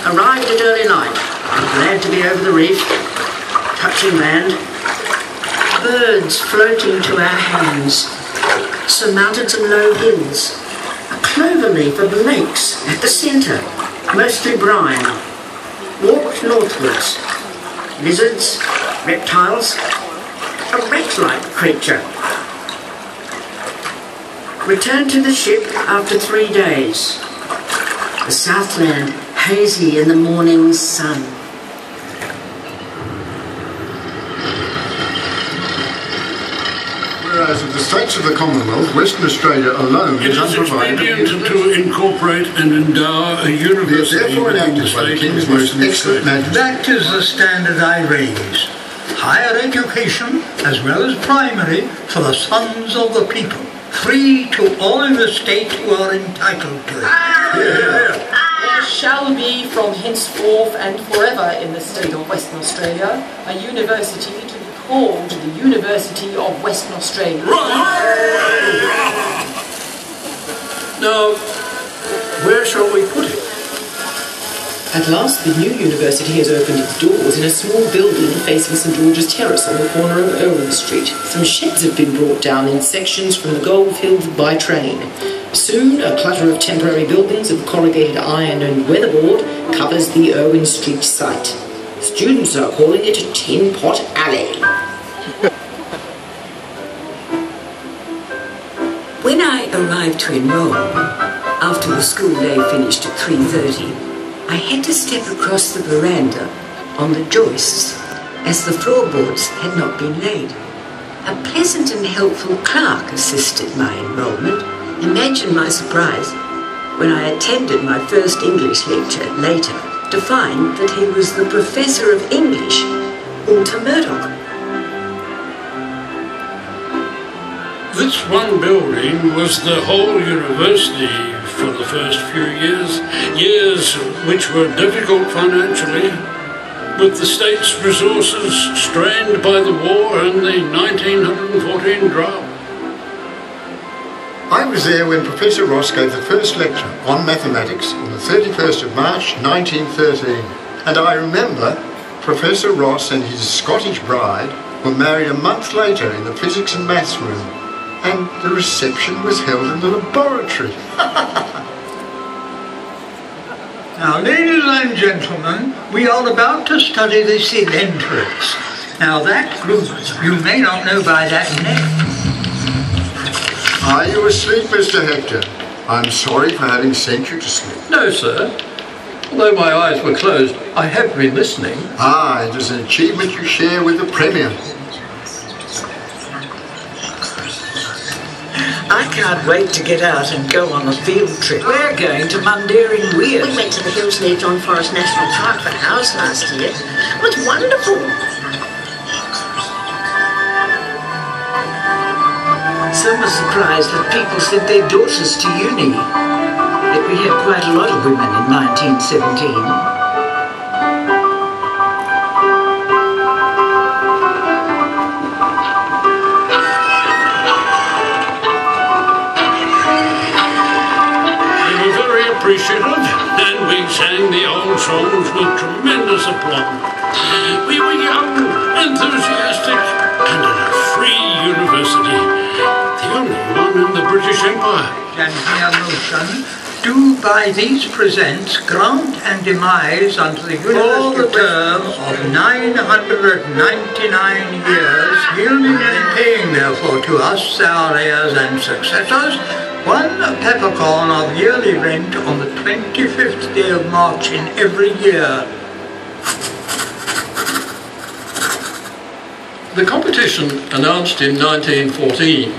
Arrived at early night, glad to be over the reef, touching land, birds floating to our hands, surmounted some low hills, a clover leaf of lakes at the centre, mostly brine, walked northwards, lizards, reptiles, a rat-like creature. Returned to the ship after 3 days, the Southland hazy in the morning sun. Whereas of the states of the Commonwealth, Western Australia alone is unprovided. It is expedient to incorporate and endow a university therefore enacted by the King's most excellent Majesty. That is the standard I raise. Higher education, as well as primary, for the sons of the people, free to all in the state who are entitled to it. There shall be from henceforth and forever in the state of Western Australia a university to be called the University of Western Australia. Now, where shall we put it? At last, the new university has opened its doors in a small building facing St George's Terrace on the corner of Owen Street. Some sheds have been brought down in sections from the goldfields by train. Soon, a clutter of temporary buildings of corrugated iron and weatherboard covers the Owen Street site. Students are calling it Tin Pot Alley. When I arrived to enroll, after the school day finished at 3:30, I had to step across the veranda on the joists, as the floorboards had not been laid. A pleasant and helpful clerk assisted my enrolment. Imagine my surprise when I attended my first English lecture later to find that he was the Professor of English, Walter Murdoch. This one building was the whole university for the first few years, years which were difficult financially, with the state's resources strained by the war and the 1914 drought. I was there when Professor Ross gave the first lecture on mathematics on the 31st of March 1913, and I remember Professor Ross and his Scottish bride were married a month later in the physics and maths room, and the reception was held in the laboratory. Now, ladies and gentlemen, we are about to study the cylindrics. Now, that group you may not know by that name. Are you asleep, Mr. Hector? I'm sorry for having sent you to sleep. No, sir. Although my eyes were closed, I have been listening. Ah, it is an achievement you share with the Premier. I can't wait to get out and go on a field trip. We're going to Mundaring Weir. We went to the hills near John Forest National Park for ours last year. It was wonderful. Some are surprised that people sent their daughters to uni. Yet we had quite a lot of women in 1917. Appreciative, and we sang the old songs with tremendous aplomb. We were young, enthusiastic, and at a free university, the only one in the British Empire. And here motion do by these presents grant and demise unto the university for the term of 999 years, yielding and paying therefore to us, our heirs and successors, 1 peppercorn of yearly rent on the 25th day of March in every year. The competition announced in 1914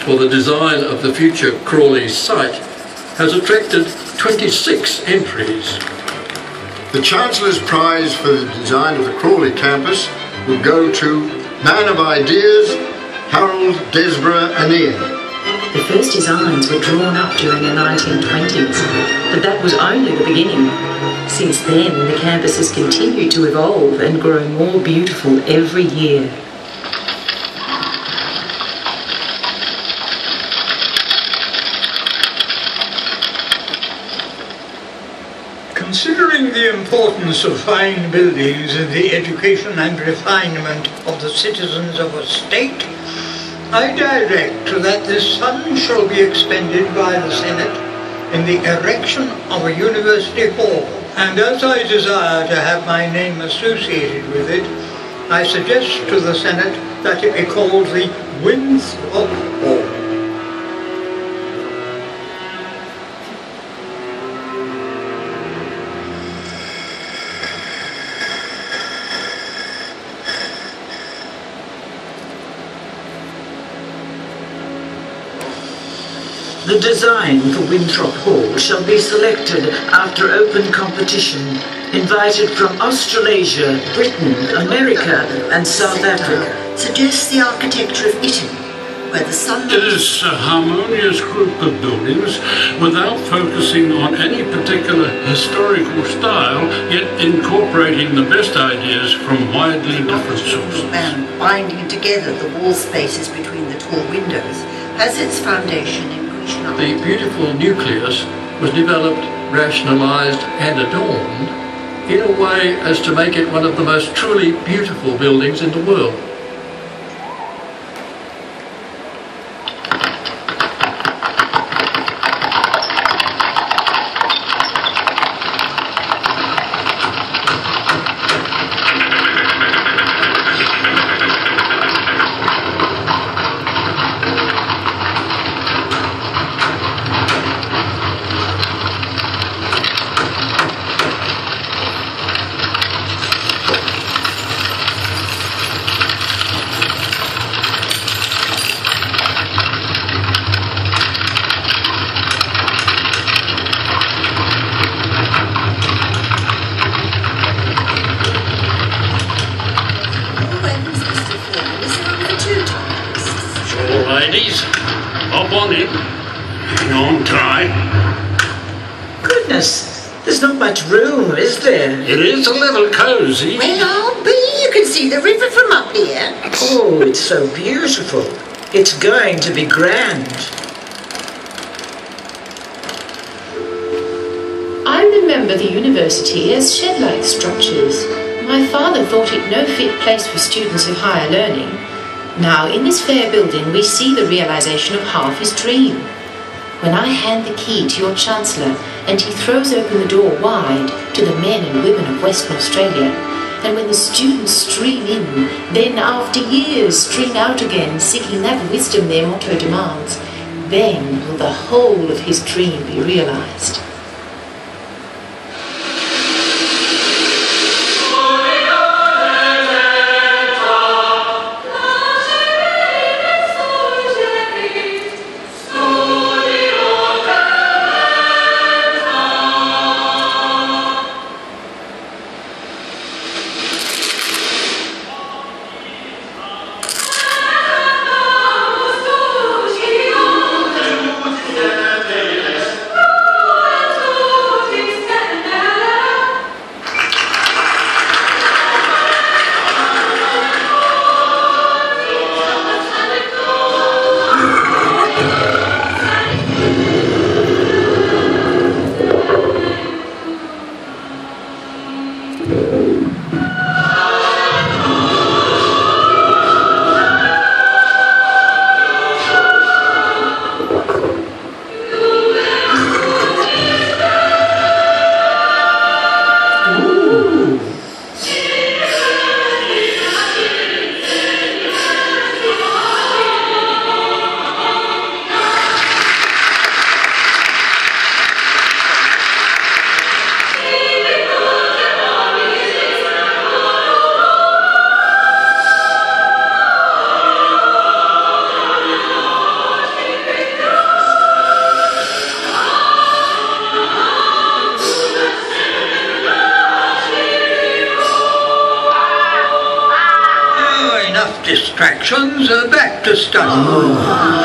for the design of the future Crawley site has attracted 26 entries. The Chancellor's Prize for the design of the Crawley campus will go to Man of Ideas, Harold Desborough and Ian. The first designs were drawn up during the 1920s, but that was only the beginning. Since then, the campus has continued to evolve and grow more beautiful every year. Considering the importance of fine buildings in the education and refinement of the citizens of a state, I direct that this sum shall be expended by the Senate in the erection of a university hall. And as I desire to have my name associated with it, I suggest to the Senate that it be called the Winthrop Hall. The design for Winthrop Hall shall be selected after open competition, invited from Australasia, Britain, America and South Africa. Suggests the architecture of Italy, where the sun... It is a harmonious group of buildings without focusing on any particular historical style, yet incorporating the best ideas from widely different sources. Binding together the wall spaces between the tall windows has its foundation in the beautiful nucleus was developed, rationalised and adorned in a way as to make it one of the most truly beautiful buildings in the world. Ladies, hop on in. Hang on tight. Goodness, there's not much room, is there? It is a little cosy. Well, I'll be. You can see the river from up here. Oh, it's so beautiful. It's going to be grand. I remember the university as shed-like structures. My father thought it no fit place for students of higher learning. Now, in this fair building, we see the realisation of half his dream. When I hand the key to your Chancellor and he throws open the door wide to the men and women of Western Australia, and when the students stream in, then after years stream out again, seeking that wisdom their motto demands, then will the whole of his dream be realised. enough distractions. Back to study.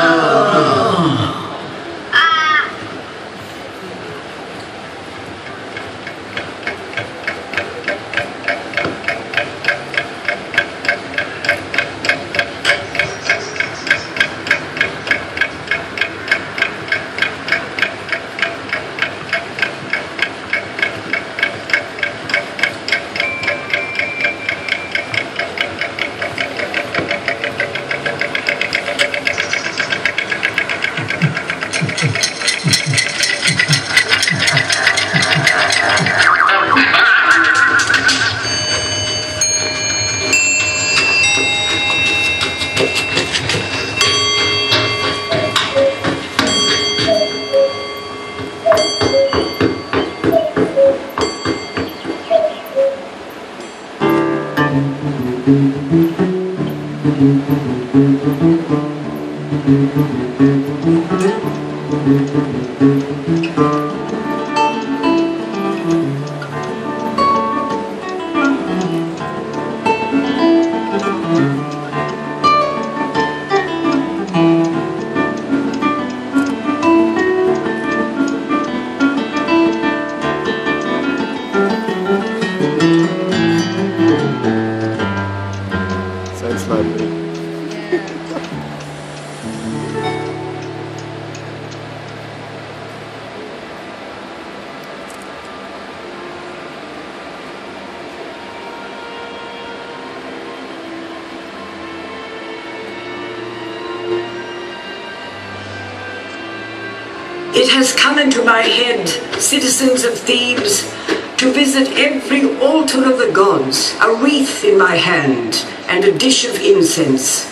It has come into my head, citizens of Thebes, to visit every altar of the gods, a wreath in my hand, and a dish of incense.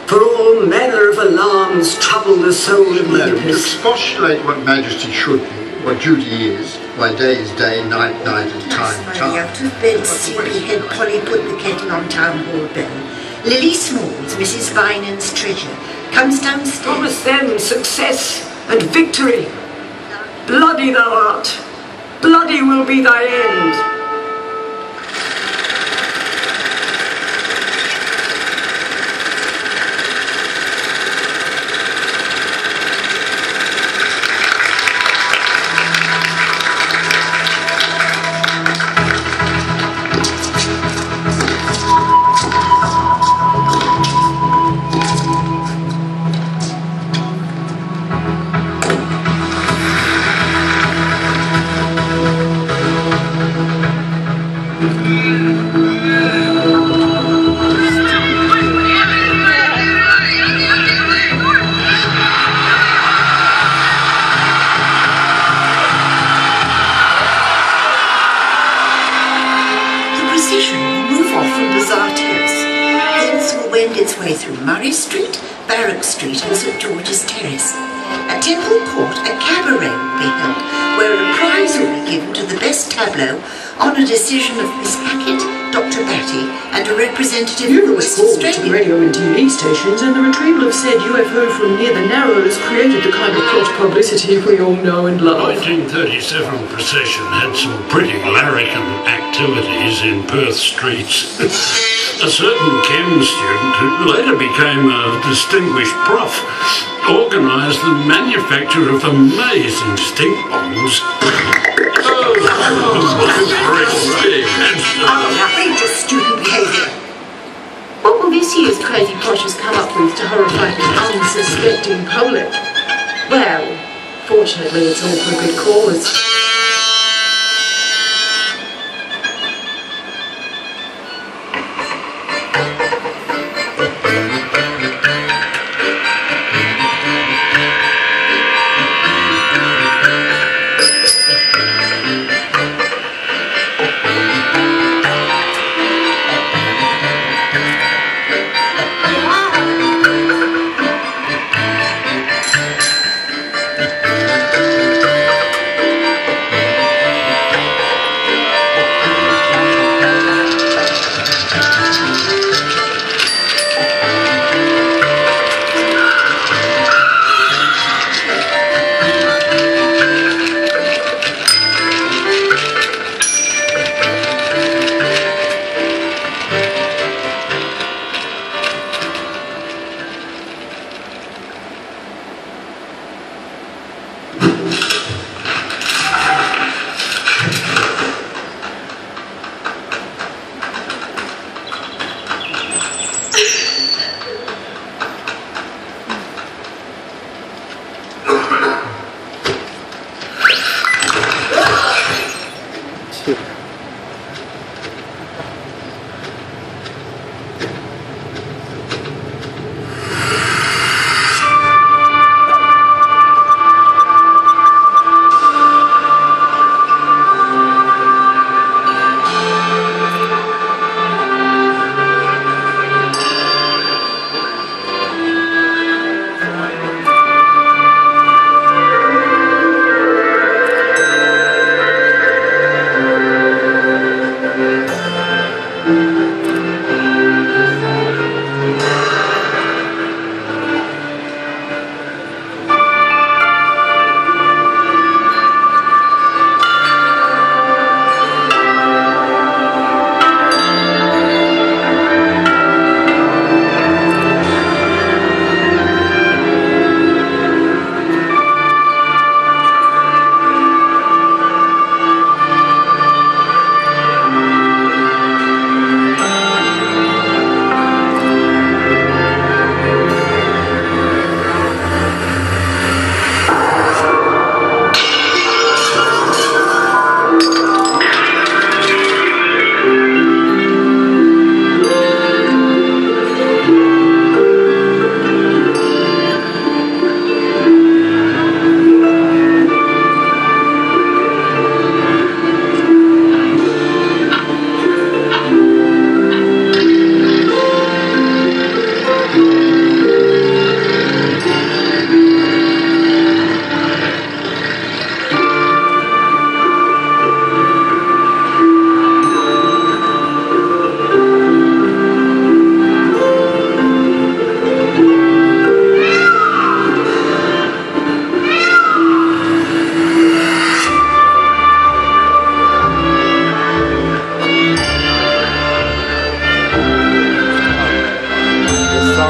For all manner of alarms trouble the soul of Madam, to Oedipus. expostulate what majesty should be, what duty is, why day is day, night, night, and time, time. Out of bed, sleepyhead Polly put the kettle on town hall bell. Lily Smalls, Mrs. Vinan's treasure, comes downstairs. Promise them success and victory. Bloody thou art, bloody will be thy end. Street, Barrack Street and St George's Terrace. At Temple Court, a cabaret will be held, where a prize will be given to the best tableau on a decision of Miss Hackett, Dr Batty and a representative of West Australia. To the Australia. radio and TV stations, and the retrieval of said UFO from near the Narrows created the kind of cross publicity we all know and love. 1937 procession had some pretty larrikin activities in Perth streets. A certain chem student, who later became a distinguished prof, organised the manufacture of amazing stink bombs. Outrageous student behaviour. What will this year's crazy poshers come up with to horrify the unsuspecting public? Well, fortunately it's all for a good cause.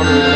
Thank you.